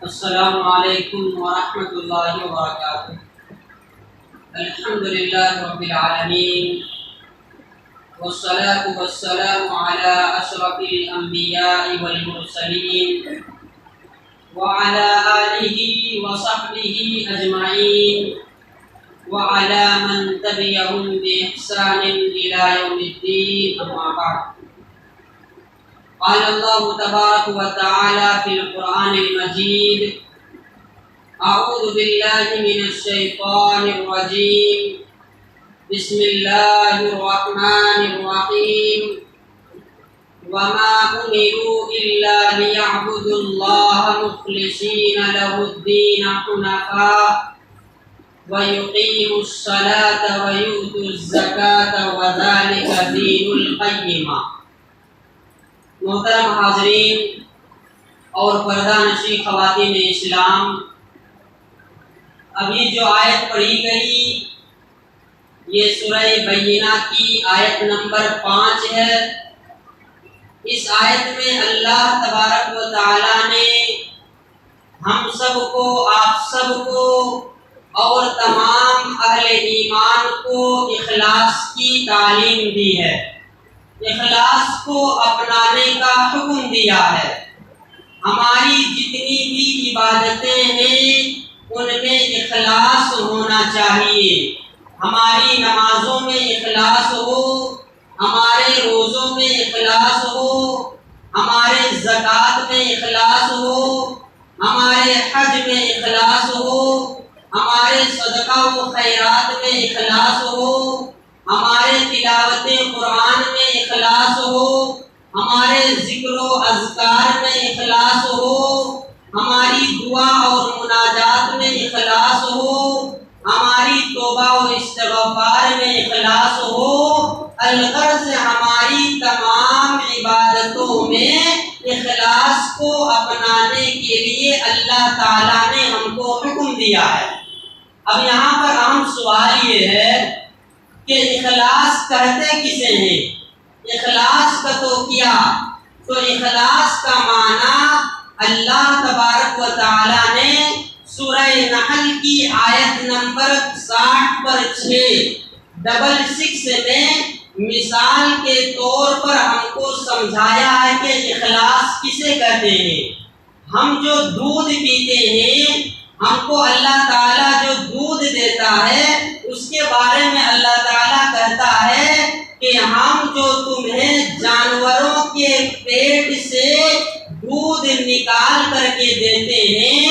السلام علیکم ورحمۃ اللہ وبرکاتہ۔ الحمد للہ رب العالمین والصلاة والسلام علی اشرف الانبیاء والمرسلین وعلی آلہ وصحبہ اجمعین وعلی من تبعهم بإحسان الی یوم الدین، اما بعد۔ قال اللہ تبارک و تعالی فی القرآن المجید: اعوذ باللہ من الشیطان الرجیم، بسم اللہ الرحمن الرحیم، وما امروا الا لیعبدوا اللہ مخلصین لہ الدین حنفاء ویقیموا الصلاة ویؤتوا الزکاة وذلک دین القیمہ۔ محترم حاضرین اور پردہ نشین خواتین اسلام، ابھی جو آیت پڑھی گئی یہ سورہ بینہ کی آیت نمبر 5 ہے۔ اس آیت میں اللہ تبارک و تعالی نے ہم سب کو، آپ سب کو اور تمام اہل ایمان کو اخلاص کی تعلیم دی ہے، اخلاص کو اپنانے کا حکم دیا ہے۔ ہماری جتنی بھی عبادتیں ہیں ان میں اخلاص ہونا چاہیے۔ ہماری نمازوں میں اخلاص ہو، ہمارے روزوں میں اخلاص ہو، ہمارے زکوٰۃ میں اخلاص ہو، ہمارے حج میں اخلاص ہو، ہمارے صدقہ و خیرات میں اخلاص ہو، ہمارے تلاوت قرآن میں اخلاص ہو، ہمارے ذکر و اذکار میں اخلاص ہو، ہماری دعا اور مناجات میں اخلاص ہو، ہماری توبہ و استغفار میں اخلاص ہو۔ الغرض ہماری تمام عبادتوں میں اخلاص کو اپنانے کے لیے اللہ تعالیٰ نے ہم کو حکم دیا ہے۔ اب یہاں پر اہم سوال یہ ہے کہ اخلاص کہتے کسے ہیں؟ اخلاص کا تو کیا؟ تو اخلاص کا معنی اللہ تبارک و تعالی نے سورہ نحل کی آیت نمبر 60 پر 666 میں مثال کے طور پر ہم کو سمجھایا ہے کہ اخلاص کسے کہتے ہیں۔ ہم جو دودھ پیتے ہیں، ہم کو اللہ تعالیٰ جو دودھ دیتا ہے اس کے بارے میں اللہ تعالیٰ کہتا ہے کہ ہم جو تمہیں جانوروں کے پیٹ سے دودھ نکال کر کے دیتے ہیں،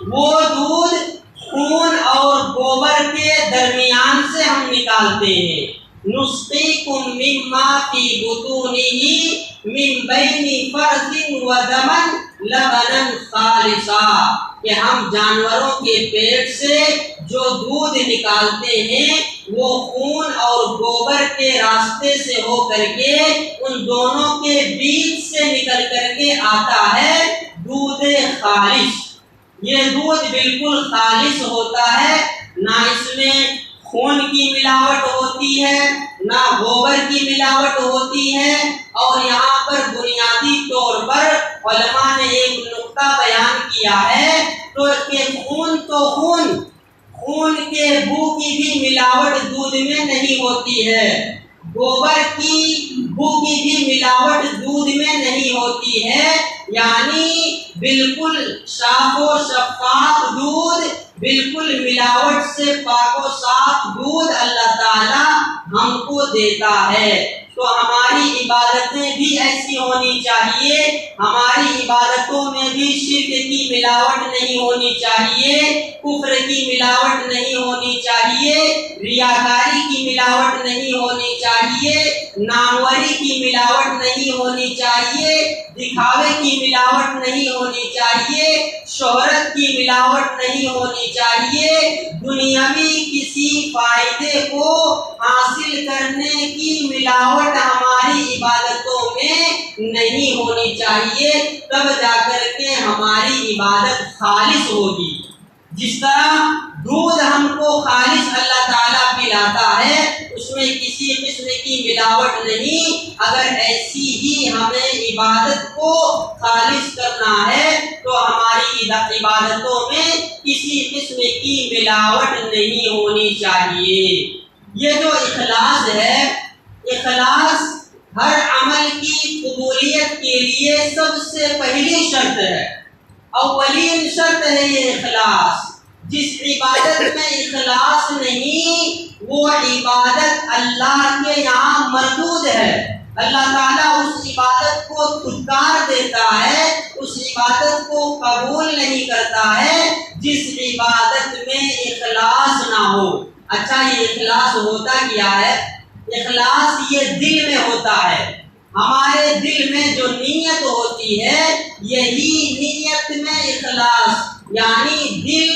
وہ دودھ خون اور گوبر کے درمیان سے ہم نکالتے ہیں۔ نسقیکم مما فی بطونہ من بین فرث ودم لبنا خالصا، کہ ہم جانوروں کے پیٹ سے جو دودھ نکالتے ہیں وہ خون اور گوبر کے راستے سے ہو کر کے ان دونوں کے بیچ سے نکل کر کے آتا ہے دودھ خالص۔ یہ دودھ بالکل خالص ہوتا ہے، نہ اس میں خون کی ملاوٹ ہوتی ہے، نہ گوبر کی ملاوٹ ہوتی ہے۔ اور یہاں پر بنیادی طور پر علماء نے ایک نقطہ بیان کیا ہے تو کہ خون کے بو کی بھی ملاوٹ دودھ میں نہیں ہوتی ہے، گوبر کی بو کی بھی ملاوٹ دودھ میں نہیں ہوتی ہے، یعنی بالکل صاف و شفاف دودھ، بالکل ملاوٹ سے پاک و صاف دودھ اللہ تعالی ہم کو دیتا ہے۔ تو ہماری عبادتیں بھی ایسی ہونی چاہیے، ہماری عبادتوں میں بھی شرک کی ملاوٹ نہیں ہونی چاہیے، کفر کی ملاوٹ نہیں ہونی چاہیے، ریاکاری کی ملاوٹ نہیں ہونی چاہیے، ناموری کی ملاوٹ نہیں ہونی چاہیے، دکھاوے کی ملاوٹ نہیں ہونی چاہیے، شہرت کی ملاوٹ نہیں ہونی چاہیے، دنیاوی کسی فائدے کو حاصل کرنے کی ملاوٹ ہماری عبادتوں میں نہیں ہونی چاہیے، تب جا کر کے ہماری عبادت خالص ہوگی۔ جس طرح دودھ ہم کو خالص اللہ تعالیٰ پلاتا ہے، اس میں کسی قسم کی ملاوٹ نہیں۔ اگر ایسی ہی ہمیں عبادت کو خالص کرنا ہے تو ہماری عبادتوں میں کسی قسم کی ملاوٹ نہیں ہونی چاہیے۔ یہ جو اخلاص ہے، اخلاص ہر عمل کی قبولیت کے لیے سب سے پہلی شرط ہے، اولین شرط ہے یہ اخلاص۔ جس عبادت میں اخلاص نہیں وہ عبادت اللہ کے یہاں مردود ہے۔ اللہ تعالیٰ اس عبادت کو دھتکار دیتا ہے، اس عبادت کو قبول نہیں کرتا ہے جس عبادت میں اخلاص نہ ہو۔ اچھا، یہ اخلاص ہوتا کیا ہے؟ اخلاص یہ دل میں ہوتا ہے۔ ہمارے دل میں جو نیت ہوتی ہے یہی نیت میں اخلاص، یعنی دل،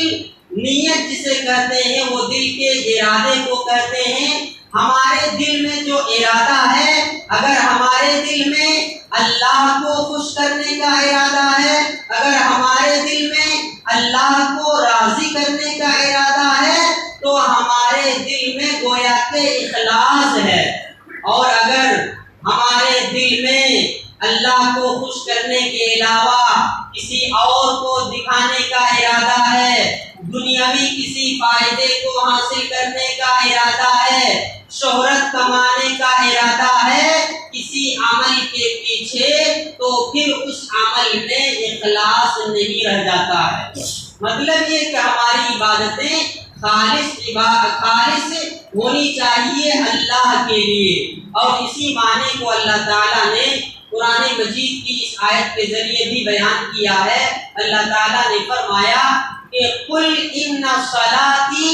نیت جسے کہتے ہیں وہ دل کے ارادے کو کہتے ہیں۔ ہمارے دل میں جو ارادہ ہے، اگر ہمارے دل میں اللہ کو خوش کرنے کا ارادہ ہے، اگر ہمارے دل میں اللہ کو راضی کرنے کا ارادہ ہے تو ہمارے دل میں گویا کہ اخلاص ہے۔ اور اگر ہمارے دل میں اللہ کو خوش کرنے کے علاوہ کسی اور کو دکھانے کا ارادہ ہے، دنیاوی کسی فائدے کو حاصل کرنے کا ارادہ ہے، شہرت کمانے کا ارادہ ہے کسی عمل کے پیچھے، تو پھر اس عمل میں اخلاص نہیں رہ جاتا ہے۔ مطلب یہ کہ ہماری عبادتیں خالص ہونی چاہیے اللہ کے لیے۔ اور اسی معنی کو اللہ تعالیٰ نے قرآن مجید کی اس آیت کے ذریعے بھی بیان کیا ہے۔ اللہ تعالیٰ نے فرمایا کہ قل ان صلاتی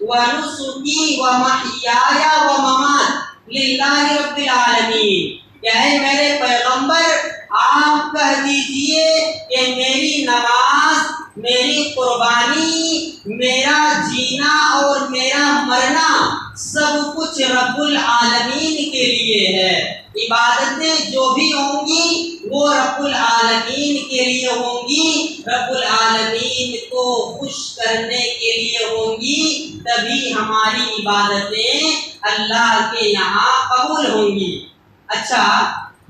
و نسکی و محیایا و ممات للہ رب العالمین، کہ اے میرے پیغمبر آپ کہہ دیجئے کہ میری نماز، میری قربانی، میرا جینا اور میرا مرنا سب کچھ رب العالمین کے لیے ہے۔ عبادتیں جو بھی ہوں گی وہ رب العالمین کے لیے ہوں گی، رب العالمین کو خوش کرنے کے لیے ہوں گی، تبھی ہماری عبادتیں اللہ کے یہاں قبول ہوں گی۔ اچھا،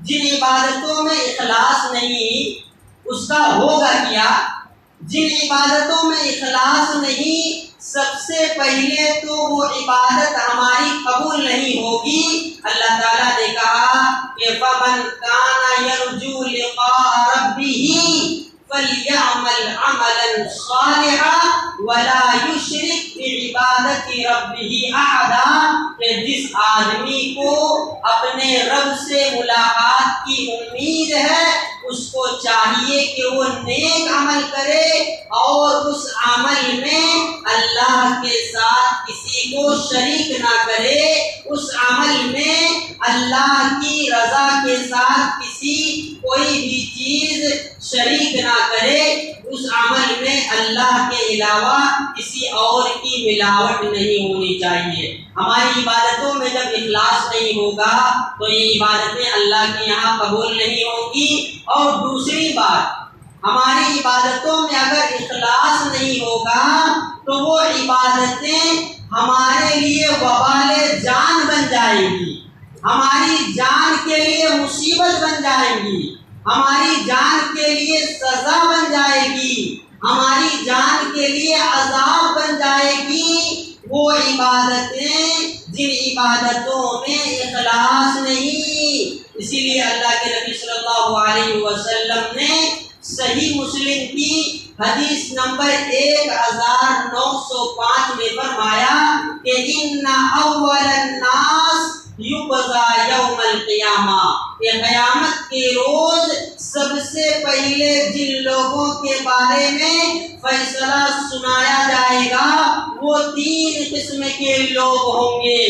جن عبادتوں میں اخلاص نہیں اس کا ہوگا کیا؟ جن عبادتوں میں اخلاص نہیں، سب سے پہلے تو وہ عبادت ہماری قبول نہیں ہوگی۔ اللہ تعالیٰ نے کہا کہ فَمَنْ كَانَ يَرْجُو لِقَاءَ رَبِّهِ فَلْيَعْمَلْ عَمَلًا صَالِحًا وَلَا يُشْرِكْ بِعِبَادَةِ رَبِّهِ أَحَدًا، کہ جس آدمی کو اپنے رب سے ملاقات کی امید ہے اس کو چاہیے کہ وہ نیک عمل کرے اور اس عمل میں اللہ کے ساتھ کسی کو شریک نہ کرے، اس عمل میں اللہ کی رضا کے ساتھ کسی کوئی بھی چیز شریک نہ کرے، اس عمل میں اللہ کے علاوہ کسی اور کی ملاوٹ نہیں ہونی چاہیے۔ ہماری عبادتوں میں جب اخلاص نہیں ہوگا تو یہ عبادتیں اللہ کے یہاں قبول نہیں ہوں گی۔ اور دوسری بات، ہماری عبادتوں میں اگر اخلاص نہیں ہوگا تو وہ عبادتیں ہمارے لیے وبال جان بن جائیں گی، ہماری جان کے لیے مصیبت بن جائیں گی، ہماری جان کے لیے سزا بن جائے گی، ہماری جان کے لیے عذاب بن جائے گی۔ وہ عبادتیں جن عبادتوں میں اخلاص نہیں۔ اسی لیے اللہ کے نبی صلی اللہ علیہ وسلم نے صحیح مسلم کی حدیث نمبر 1905 میں فرمایا کہ ان اول الناس یقضی یوم القیامہ، کہ قیامت کے روز سب سے پہلے جن لوگوں کے بارے میں فیصلہ سنایا جائے گا وہ 3 قسم کے لوگ ہوں گے،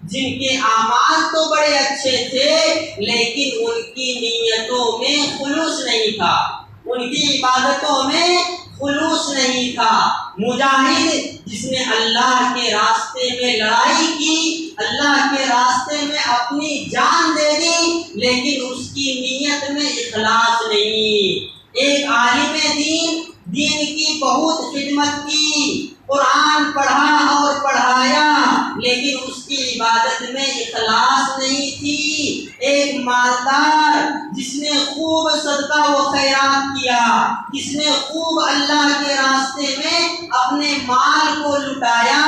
جن کے اعمال تو بڑے اچھے تھے لیکن ان کی نیتوں میں خلوص نہیں تھا، ان کی عبادتوں میں خلوص نہیں تھا۔ مجاہد جس نے اللہ کے راستے میں لڑائی کی، اللہ کے راستے میں اپنی جان دے دی، لیکن اس کی نیت میں اخلاص نہیں۔ ایک عالم دین کی بہت خدمت کی، قرآن پڑھا اور پڑھایا، لیکن اس کی عبادت میں اخلاص نہیں تھی، ایک مالدار جس نے خوب صدقہ و خیرات کیا، جس نے خوب اللہ کے راستے میں اپنے مال کو لٹایا،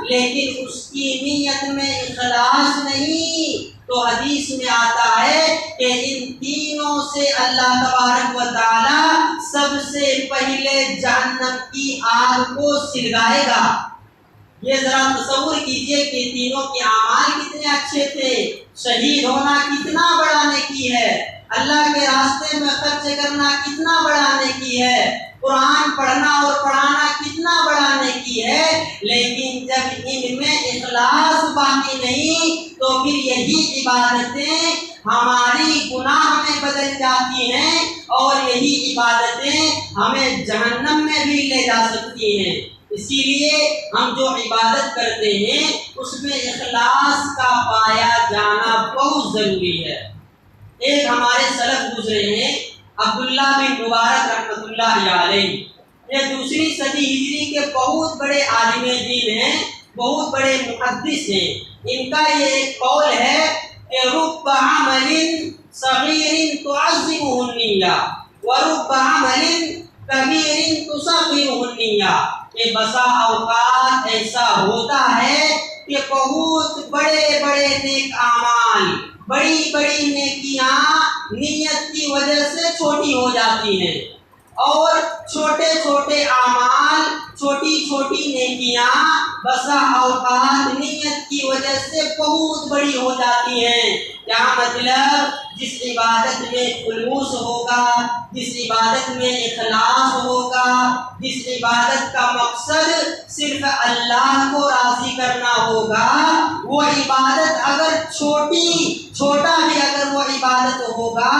لیکن اس کی نیت میں اخلاص نہیں، تو حدیث میں آتا ہے کہ ان تینوں سے اللہ تبارک و تعالی سب سے پہلے جہنم کی آگ کو سلگائے گا۔ یہ ذرا تصور کیجئے کہ تینوں کے اعمال کتنے اچھے تھے، شہید ہونا کتنا بڑا نیکی ہے، اللہ کے راستے میں خرچ کرنا کتنا بڑا نیکی ہے، قرآن پڑھنا اور پڑھانا کتنا بڑا نیکی ہے، لیکن جب ان میں اخلاص باقی نہیں تو پھر یہی عبادتیں ہماری گناہ میں بدل جاتی ہیں اور یہی عبادتیں ہمیں جہنم میں بھی لے جا سکتی ہیں۔ اسی لیے ہم جو عبادت کرتے ہیں اس میں اخلاص کا پایا جانا بہت ضروری ہے۔ ایک ہمارے سلف گزرے ہیں عبداللہ بن مبارک رحمۃ اللہ علیہ، یہ دوسری صدی ہجری کے بہت بڑے عالم دین ہیں، بہت بڑے محدث ہیں۔ ان کا یہ ایک قول ہے کہ رب عمل صغیر تعظمہ النیہ ورب عمل کبیر تصغرہ النیہ، کہ بسا اوقات ایسا ہوتا ہے کہ بہت بڑے بڑے نیک اعمال، بڑی بڑی نیکیاں نیت کی وجہ سے چھوٹی ہو جاتی ہیں، اور چھوٹے چھوٹے اعمال، چھوٹی چھوٹی نیکیاں بسا اوقات نیت کی وجہ سے بہت بڑی ہو جاتی ہیں۔ کیا مطلب؟ جس عبادت میں خلوص ہوگا، جس عبادت میں اخلاص ہوگا، جس عبادت کا مقصد صرف اللہ کو راضی کرنا ہوگا، وہ عبادت اگر چھوٹا بھی اگر وہ عبادت ہوگا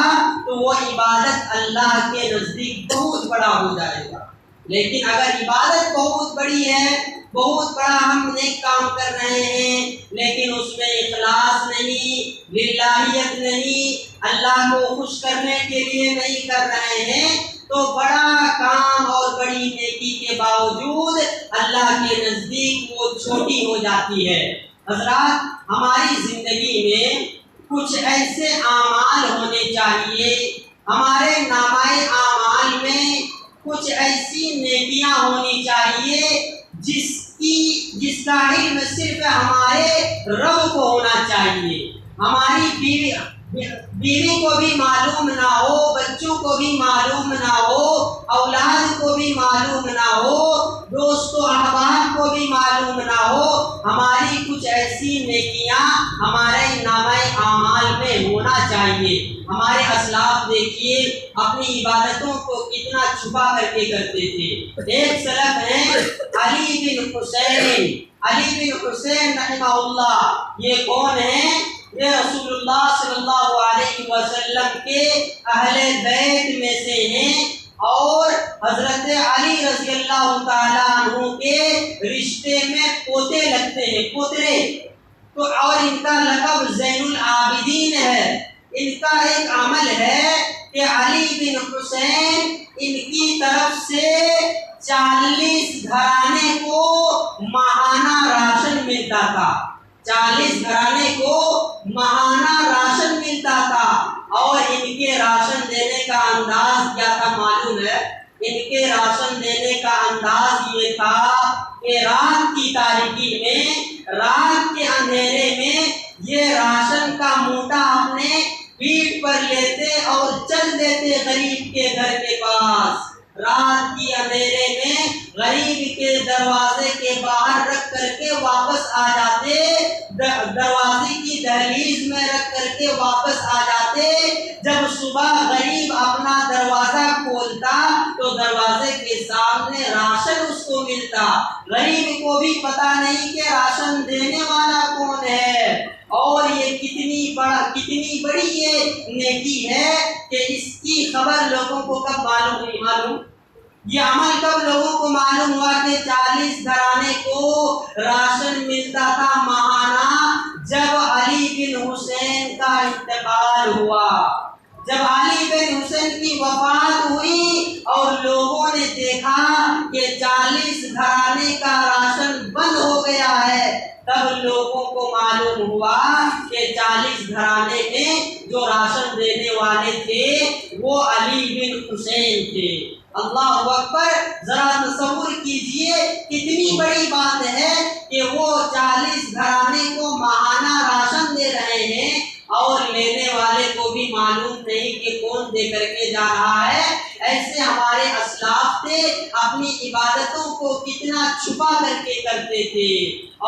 تو وہ عبادت اللہ کے نزدیک بہت بڑا ہو جائے گا۔ لیکن اگر عبادت بہت بڑی ہے، بہت بڑا ہم نیک کام کر رہے ہیں لیکن اس میں اخلاص نہیں، للہیت نہیں، اللہ کو خوش کرنے کے لیے نہیں کر رہے ہیں، تو بڑا کام اور بڑی نیکی کے باوجود اللہ کے نزدیک وہ چھوٹی ہو جاتی ہے۔ حضرات، ہماری زندگی میں کچھ ایسے اعمال ہونے چاہیے، ہمارے نامہ اعمال میں کچھ ایسی نیکیاں ہونی چاہیے جس کا علم صرف ہمارے رب کو ہونا چاہیے، ہماری بیوی کو بھی معلوم نہ ہو، بچوں کو بھی معلوم نہ ہو، اولاد کو بھی معلوم نہ ہو، دوست و احباب کو بھی معلوم نہ ہو، ہماری کچھ ایسی نیکیاں ہمارے نامہ اعمال میں ہونا چاہیے۔ ہمارے اسلاف دیکھیے اپنی عبادتوں کو کتنا چھپا کر کے کرتے تھے۔ ایک سلف ہیں علی بن حسین رحمہ اللہ، یہ کون ہیں؟ یہ رسول اللہ صلی اللہ علیہ وسلم کے اہل بیت میں سے ہیں اور حضرت علی رضی اللہ تعالیٰ عنہ کے رشتے میں پوتے لگتے ہیں، پوترے، تو اور ان کا لقب زین العابدین ہے۔ ان کا ایک عمل ہے کہ علی بن حسین ان کی طرف سے 40 گھرانے کو ماہانہ راشن ملتا تھا، 40 گھرانے کو ماہانہ راشن ملتا تھا، اور ان کے راشن دینے کا انداز کیا تھا معلوم ہے؟ ان کے راشن دینے کا انداز یہ تھا کہ رات کی تاریکی میں، رات کے اندھیرے میں یہ راشن کا موٹا اپنے پیٹھ پر لیتے اور چل دیتے غریب کے گھر کے پاس، رات کی اندھیرے میں غریب کے دروازے کے باہر رکھ کر کے واپس آ جاتے، دروازے کی دہلیز میں رکھ کر کے واپس آ جاتے۔ جب صبح غریب اپنا دروازہ کھولتا تو دروازے کے سامنے راشن اس کو ملتا، غریب کو بھی پتہ نہیں کہ راشن دینے والا کون ہے۔ اور یہ کتنی بڑی یہ نیکی ہے کہ اس کی خبر لوگوں کو کب معلوم، یہ عمل کب لوگوں کو معلوم ہوا کہ 40 گھرانے کو راشن ملتا تھا ماہانہ، جب علی بن حسین کا انتقال ہوا۔ جب علی بن حسین کی وفات ہوئی اور لوگوں نے دیکھا کہ 40 گھرانے کا راشن بند ہو گیا ہے، تب لوگوں کو معلوم ہوا کہ 40 گھرانے میں جو راشن دینے والے تھے وہ علی بن حسین تھے۔ اللہ اکبر! ذرا تصور کیجئے کتنی بڑی بات ہے کہ وہ 40 گھرانے کو ماہانہ راشن دے رہے ہیں اور لینے والے کو بھی معلوم نہیں کہ کون دے کر کے جا رہا ہے۔ ایسے ہمارے اسلاف تھے، اپنی عبادتوں کو کتنا چھپا کر کے کرتے تھے،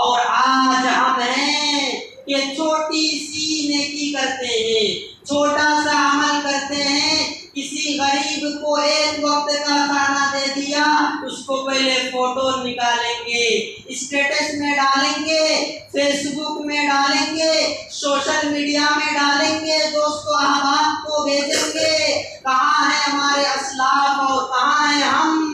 اور آج ہم ہیں کہ چھوٹی سی نیکی کرتے ہیں، چھوٹا سا عمل کرتے ہیں، کسی غریب کو ایک وقت کا کھانا دے دیا، اس کو پہلے فوٹو نکالیں گے، اسٹیٹس میں ڈالیں گے، فیس بک میں ڈالیں گے، سوشل میڈیا میں ڈالیں گے، دوستو احباب کو بھیجیں گے۔ کہاں ہے ہمارے اسلاف اور کہاں ہیں ہم؟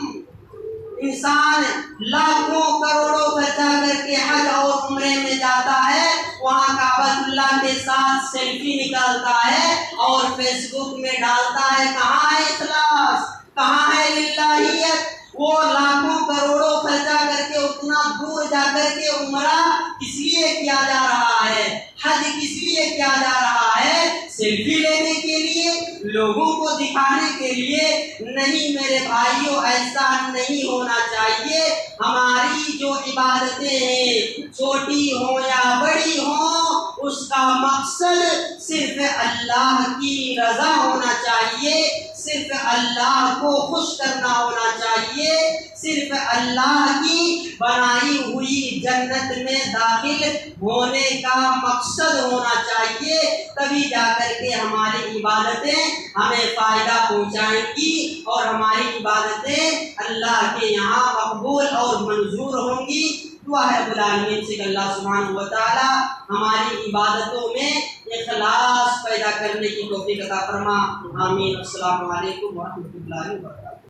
انسان لاکھوں کروڑوں خرچہ کر کے حج اور عمرے میں جاتا ہے، وہاں کعبۃ اللہ کے ساتھ سیلفی نکالتا ہے اور فیس بک میں ڈالتا ہے۔ کہاں ہے اخلاص؟ کہاں ہے للہیت؟ وہ لاکھوں کروڑوں خرچہ کر کے اتنا دور جا کر کے عمرہ کس لیے کیا جا رہا ہے؟ حج کس لیے کیا جا رہا ہے؟ سیلفی لینے کے لیے، لوگوں کو دکھانے کے لیے؟ نہیں میرے بھائیوں، ایسا نہیں ہونا چاہیے۔ ہماری جو عبادتیں ہیں، چھوٹی ہوں یا بڑی ہوں، اس کا مقصد صرف اللہ کی رضا ہونا چاہیے، صرف اللہ کو خوش کرنا ہونا چاہیے، صرف اللہ کی بنائی ہوئی جنت میں داخل ہونے کا مقصد ہونا چاہیے۔ تبھی جا کر کے ہماری عبادتیں ہمیں فائدہ پہنچائیں گی اور ہماری عبادتیں اللہ کے یہاں مقبول اور منظور ہوں گی۔ دعا ہے رب العالمین سے کہ اللہ سبحانہ و تعالی ہماری عبادتوں میں اخلاص پیدا کرنے کی توفیق عطا فرما۔ آمین۔ السلام علیکم ورحمۃ اللہ وبرکاتہ۔